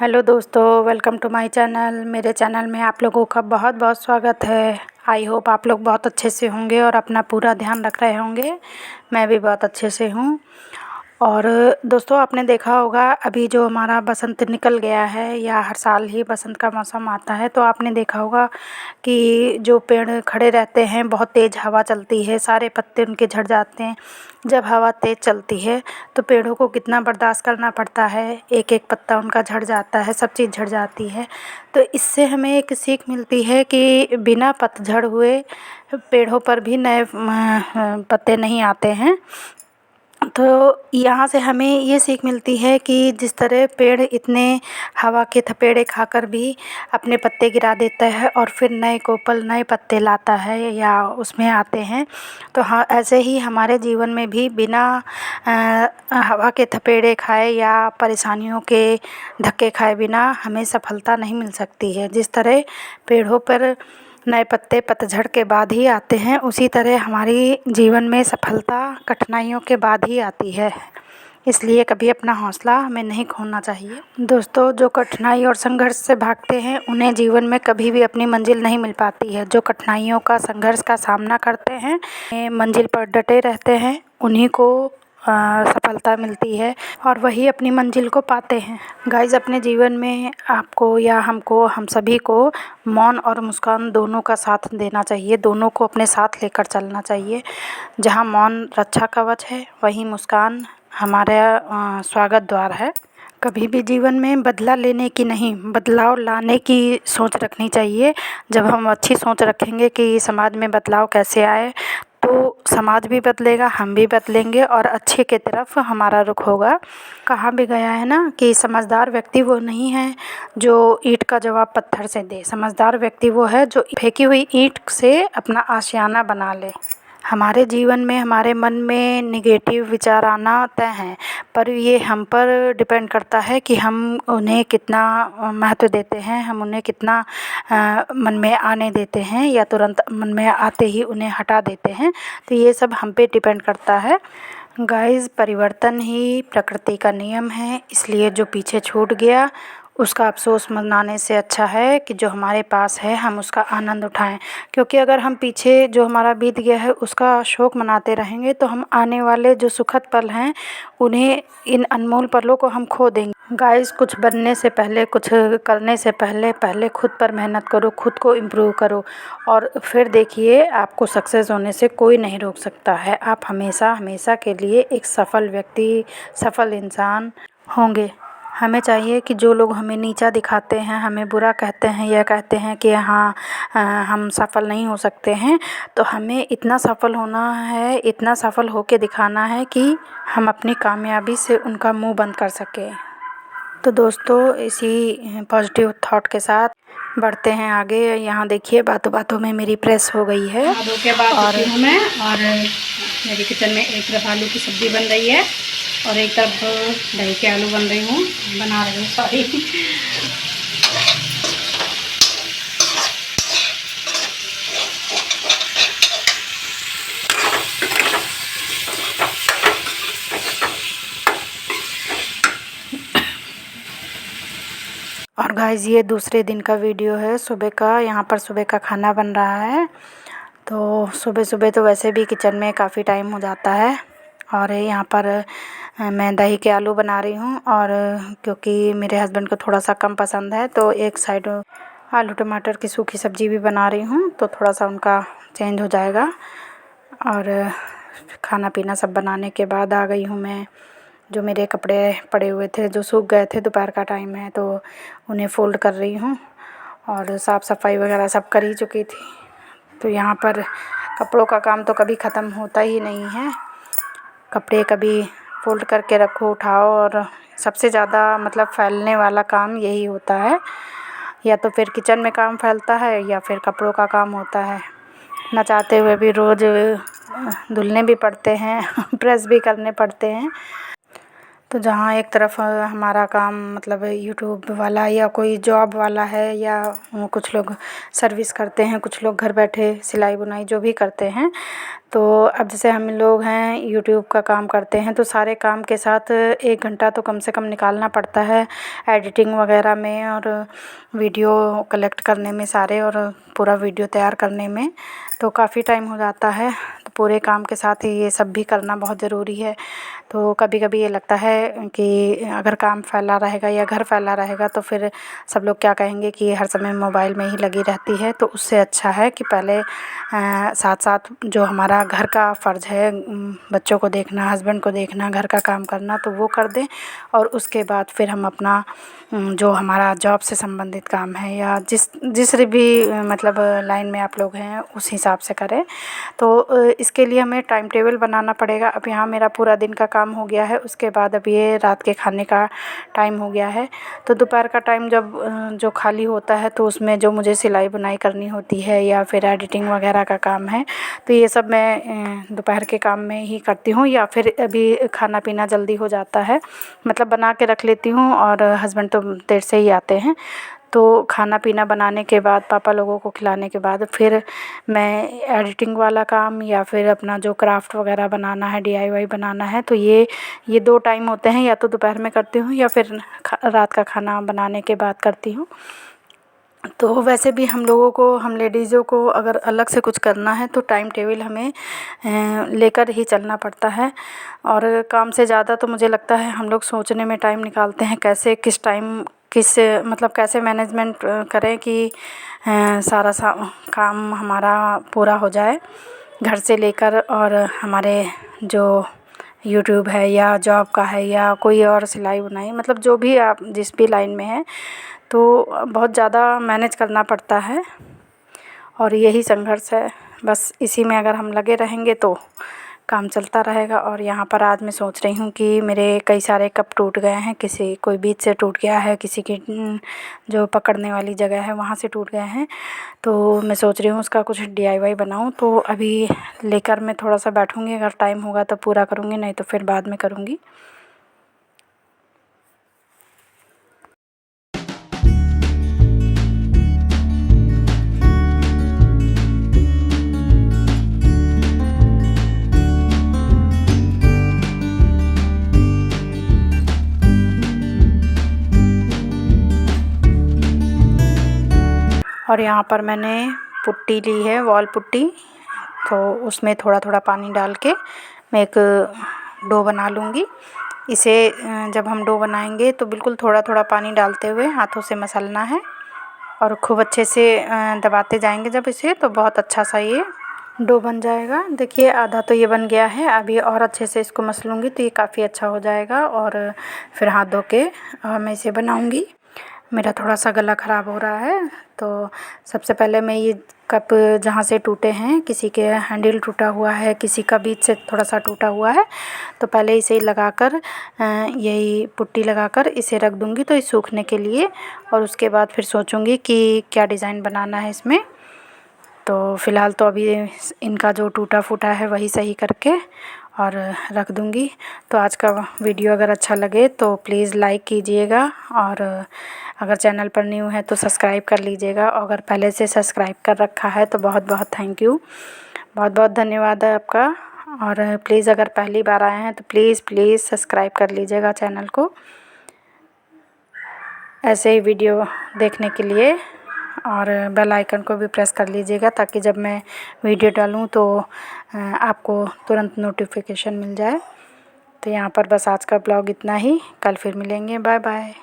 Hello दोस्तों, welcome to my channel. मेरे channel में आप लोगों का बहुत बहुत स्वागत है। आई होप आप लोग बहुत अच्छे से होंगे और अपना पूरा ध्यान रख रहे होंगे। मैं भी बहुत अच्छे से हूँ। और दोस्तों, आपने देखा होगा अभी जो हमारा बसंत निकल गया है, या हर साल ही बसंत का मौसम आता है, तो आपने देखा होगा कि जो पेड़ खड़े रहते हैं, बहुत तेज़ हवा चलती है, सारे पत्ते उनके झड़ जाते हैं। जब हवा तेज़ चलती है तो पेड़ों को कितना बर्दाश्त करना पड़ता है, एक एक पत्ता उनका झड़ जाता है, सब चीज़ झड़ जाती है। तो इससे हमें एक सीख मिलती है कि बिना पतझड़ हुए पेड़ों पर भी नए पत्ते नहीं आते हैं। तो यहाँ से हमें ये सीख मिलती है कि जिस तरह पेड़ इतने हवा के थपेड़े खाकर भी अपने पत्ते गिरा देता है और फिर नए कोपल नए पत्ते लाता है या उसमें आते हैं, तो हाँ, ऐसे ही हमारे जीवन में भी बिना हवा के थपेड़े खाए या परेशानियों के धक्के खाए बिना हमें सफलता नहीं मिल सकती है। जिस तरह पेड़ों पर नए पत्ते पतझड़ के बाद ही आते हैं, उसी तरह हमारी जीवन में सफलता कठिनाइयों के बाद ही आती है। इसलिए कभी अपना हौसला हमें नहीं खोना चाहिए। दोस्तों, जो कठिनाई और संघर्ष से भागते हैं उन्हें जीवन में कभी भी अपनी मंजिल नहीं मिल पाती है। जो कठिनाइयों का संघर्ष का सामना करते हैं, मंजिल पर डटे रहते हैं, उन्हीं को सफलता मिलती है और वही अपनी मंजिल को पाते हैं। गाइस, अपने जीवन में आपको या हमको, हम सभी को मौन और मुस्कान दोनों का साथ देना चाहिए, दोनों को अपने साथ लेकर चलना चाहिए। जहाँ मौन रक्षा कवच है, वहीं मुस्कान हमारा स्वागत द्वार है। कभी भी जीवन में बदला लेने की नहीं, बदलाव लाने की सोच रखनी चाहिए। जब हम अच्छी सोच रखेंगे कि समाज में बदलाव कैसे आए, तो समाज भी बदलेगा, हम भी बदलेंगे और अच्छे के तरफ हमारा रुख होगा। कहा भी गया है ना कि समझदार व्यक्ति वो नहीं है जो ईंट का जवाब पत्थर से दे, समझदार व्यक्ति वो है जो फेंकी हुई ईंट से अपना आशियाना बना ले। हमारे जीवन में, हमारे मन में नेगेटिव विचार आना तय है, पर ये हम पर डिपेंड करता है कि हम उन्हें कितना महत्व देते हैं, हम उन्हें कितना मन में आने देते हैं या तुरंत मन में आते ही उन्हें हटा देते हैं। तो ये सब हम पे डिपेंड करता है। गाइस, परिवर्तन ही प्रकृति का नियम है, इसलिए जो पीछे छूट गया उसका अफ़सोस मनाने से अच्छा है कि जो हमारे पास है हम उसका आनंद उठाएं। क्योंकि अगर हम पीछे जो हमारा बीत गया है उसका शोक मनाते रहेंगे तो हम आने वाले जो सुखद पल हैं उन्हें, इन अनमोल पलों को हम खो देंगे। गाइस, कुछ बनने से पहले, कुछ करने से पहले पहले खुद पर मेहनत करो, खुद को इम्प्रूव करो और फिर देखिए आपको सक्सेस होने से कोई नहीं रोक सकता है। आप हमेशा हमेशा के लिए एक सफल व्यक्ति, सफल इंसान होंगे। हमें चाहिए कि जो लोग हमें नीचा दिखाते हैं, हमें बुरा कहते हैं या कहते हैं कि हाँ हम सफल नहीं हो सकते हैं, तो हमें इतना सफल होना है, इतना सफल होके दिखाना है कि हम अपनी कामयाबी से उनका मुंह बंद कर सकें। तो दोस्तों, इसी पॉजिटिव थॉट के साथ बढ़ते हैं आगे। यहाँ देखिए बातों बातों में मेरी प्रेस हो गई है और मैं, और मेरी किचन में एक तरफ आलू की सब्ज़ी बन रही है और एक तरफ दही के आलू बना रही हूँ सॉरी। और गाइस, ये दूसरे दिन का वीडियो है, सुबह का। यहाँ पर सुबह का खाना बन रहा है। तो सुबह सुबह तो वैसे भी किचन में काफ़ी टाइम हो जाता है। और यहाँ पर मैं दही के आलू बना रही हूँ, और क्योंकि मेरे हस्बैंड को थोड़ा सा कम पसंद है तो एक साइड आलू टमाटर की सूखी सब्ज़ी भी बना रही हूँ, तो थोड़ा सा उनका चेंज हो जाएगा। और खाना पीना सब बनाने के बाद आ गई हूँ मैं। जो मेरे कपड़े पड़े हुए थे, जो सूख गए थे, दोपहर का टाइम है तो उन्हें फ़ोल्ड कर रही हूँ और साफ़ सफाई वगैरह सब कर ही चुकी थी। तो यहाँ पर कपड़ों का काम तो कभी ख़त्म होता ही नहीं है। कपड़े कभी फ़ोल्ड करके रखो, उठाओ, और सबसे ज़्यादा मतलब फैलने वाला काम यही होता है। या तो फिर किचन में काम फैलता है या फिर कपड़ों का काम होता है। ना चाहते हुए भी रोज़ धुलने भी पड़ते हैं प्रेस भी करने पड़ते हैं। तो जहाँ एक तरफ हमारा काम मतलब यूट्यूब वाला या कोई जॉब वाला है, या कुछ लोग सर्विस करते हैं, कुछ लोग घर बैठे सिलाई बुनाई जो भी करते हैं। तो अब जैसे हम लोग हैं यूट्यूब का काम करते हैं, तो सारे काम के साथ 1 घंटा तो कम से कम निकालना पड़ता है एडिटिंग वगैरह में, और वीडियो कलेक्ट करने में सारे, और पूरा वीडियो तैयार करने में तो काफ़ी टाइम हो जाता है। तो पूरे काम के साथ ही ये सब भी करना बहुत ज़रूरी है। तो कभी कभी ये लगता है कि अगर काम फैला रहेगा या घर फैला रहेगा तो फिर सब लोग क्या कहेंगे कि हर समय मोबाइल में ही लगी रहती है। तो उससे अच्छा है कि पहले साथ साथ जो हमारा घर का फ़र्ज़ है, बच्चों को देखना, हस्बैंड को देखना, घर का काम करना, तो वो कर दें, और उसके बाद फिर हम अपना जो हमारा जॉब से संबंधित काम है या जिस भी मतलब लाइन में आप लोग हैं उस हिसाब से करें। तो इसके लिए हमें टाइम टेबल बनाना पड़ेगा। अब यहाँ मेरा पूरा दिन का काम हो गया है, उसके बाद अब ये रात के खाने का टाइम हो गया है। तो दोपहर का टाइम जब जो खाली होता है तो उसमें जो मुझे सिलाई बुनाई करनी होती है या फिर एडिटिंग वगैरह का काम है, तो ये सब मैं दोपहर के काम में ही करती हूँ। या फिर अभी खाना पीना जल्दी हो जाता है, मतलब बना के रख लेती हूँ, और हस्बैंड तो देर से ही आते हैं। तो खाना पीना बनाने के बाद, पापा लोगों को खिलाने के बाद, फिर मैं एडिटिंग वाला काम या फिर अपना जो क्राफ्ट वगैरह बनाना है, DIY बनाना है, तो ये 2 टाइम होते हैं, या तो दोपहर में करती हूँ या फिर रात का खाना बनाने के बाद करती हूँ। तो वैसे भी हम लोगों को, हम लेडीज़ों को अगर अलग से कुछ करना है तो टाइम टेबल हमें लेकर ही चलना पड़ता है। और काम से ज़्यादा तो मुझे लगता है हम लोग सोचने में टाइम निकालते हैं कैसे किस टाइम किस मतलब कैसे मैनेजमेंट करें कि सारा काम हमारा पूरा हो जाए, घर से लेकर, और हमारे जो यूट्यूब है या जॉब का है या कोई और सिलाई बुनाई, मतलब जो भी आप जिस भी लाइन में हैं, तो बहुत ज़्यादा मैनेज करना पड़ता है। और यही संघर्ष है, बस इसी में अगर हम लगे रहेंगे तो काम चलता रहेगा। और यहाँ पर आज मैं सोच रही हूँ कि मेरे कई सारे कप टूट गए हैं, कोई बीच से टूट गया है, किसी की जो पकड़ने वाली जगह है वहाँ से टूट गए हैं। तो मैं सोच रही हूँ उसका कुछ DIY बनाऊँ। तो अभी लेकर मैं थोड़ा सा बैठूँगी, अगर टाइम होगा तो पूरा करूँगी, नहीं तो फिर बाद में करूँगी। और यहाँ पर मैंने पुट्टी ली है, वॉल पुट्टी, तो उसमें थोड़ा थोड़ा पानी डाल के मैं एक डो बना लूँगी। इसे जब हम डो बनाएंगे तो बिल्कुल थोड़ा थोड़ा पानी डालते हुए हाथों से मसलना है, और खूब अच्छे से दबाते जाएंगे जब इसे, तो बहुत अच्छा सा ये डो बन जाएगा। देखिए आधा तो ये बन गया है, अभी और अच्छे से इसको मसलूँगी तो ये काफ़ी अच्छा हो जाएगा। और फिर हाथ धो के मैं इसे बनाऊँगी। मेरा थोड़ा सा गला ख़राब हो रहा है, तो सबसे पहले मैं ये कप जहाँ से टूटे हैं, किसी के हैंडल टूटा हुआ है, किसी का बीच से थोड़ा सा टूटा हुआ है, तो पहले इसे लगाकर यही पुट्टी लगाकर इसे रख दूँगी तो ये सूखने के लिए। और उसके बाद फिर सोचूँगी कि क्या डिज़ाइन बनाना है इसमें। तो फ़िलहाल तो अभी इनका जो टूटा फूटा है वही सही करके और रख दूँगी। तो आज का वीडियो अगर अच्छा लगे तो प्लीज़ लाइक कीजिएगा, और अगर चैनल पर न्यू है तो सब्सक्राइब कर लीजिएगा। अगर पहले से सब्सक्राइब कर रखा है तो बहुत बहुत थैंक यू, बहुत बहुत धन्यवाद है आपका। और प्लीज़ अगर पहली बार आए हैं तो प्लीज़ सब्सक्राइब कर लीजिएगा चैनल को, ऐसे ही वीडियो देखने के लिए। और बेल आइकन को भी प्रेस कर लीजिएगा ताकि जब मैं वीडियो डालूं तो आपको तुरंत नोटिफिकेशन मिल जाए। तो यहाँ पर बस आज का ब्लॉग इतना ही, कल फिर मिलेंगे, बाय बाय।